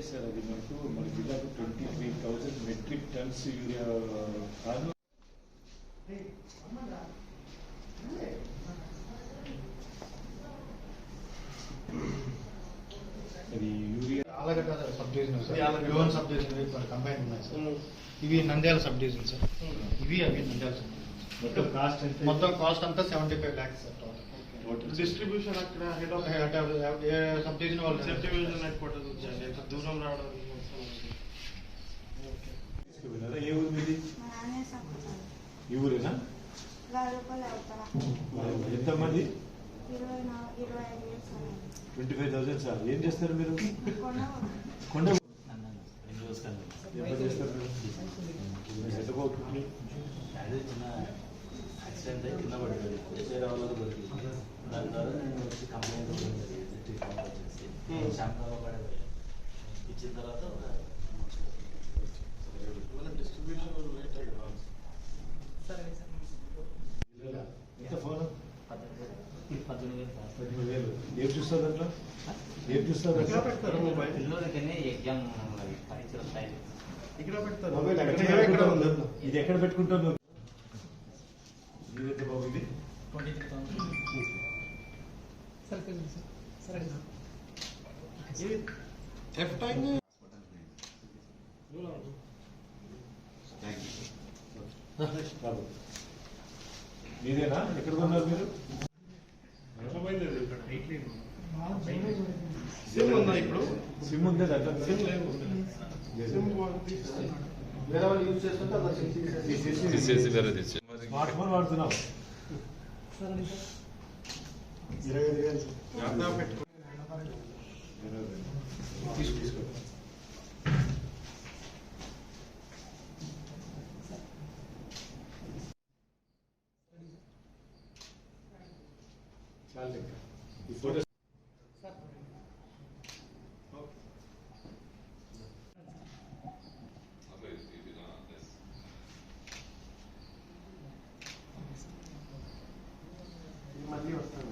చేశారు అది మన జిల్లాకు 23,000 మెట్రిక్ టన్స్ యూరియా అది urea Allagadda sub division sir, Yuvan sub division combine ఉన్నాయి సార్. ఇవి నంద్యాల సబ్ డివిజన్ సార్. ఇవి అవి నంద్యాల సబ్ డివిజన్. మొత్తం కాస్ట్ అంతా 75 lakhs సార్ టోటల్. డిస్ట్రిబ్యూషన్ అక్కడ head of A sub division వాళ్ళు సబ్ డివిజన్ హెడ్ క్వార్టర్స్ వచ్చాయండి. ఇంత దూరం రావడం ఏ ఊరు మీది? ఈ ఊరేనా? ఎంతమంది? 25,000 సార్. ఏం చేస్తారు మీరు? కొండ ఎంత చేస్తారు మీరు? అది చిన్న యాక్సిడెంట్ అయి కింద పడిపోయింది. వేరే వాళ్ళకి దొరికింది. దాని ద్వారా నేను వచ్చి కంప్లైంట్ వచ్చేసి శాంతంగా పడిపోయాను. ఇచ్చిన తర్వాత డిస్ట్రిబ్యూషన్ ఎంత ఫోన్? 18,000. ఏం చూస్తారు దాంట్లో? ఏం చూస్తారు? పిల్లలకనే ఎగ్జామ్ పరీక్షలు వస్తాయి. ఇక్కడ పెడతారు. ఇది ఎక్కడ పెట్టుకుంటావు? ఇదైతే బాబు ఇది 23,000. మీదేనా? ఎక్కడ కొన్నారు మీరు? సిమ్ ఉందా ఇప్పుడు? సిమ్ ఉంది దాంట్లో? సిమ్ లేవు. సిమ్ వేరే వాళ్ళు యూజ్ చేస్తుంటే స్మార్ట్ ఫోన్ వాడుతున్నావు? 25,000 పెట్టుకో. తీసుకో. చాలు ఇంకా ఈ ఫోటో మళ్ళీ వస్తాను.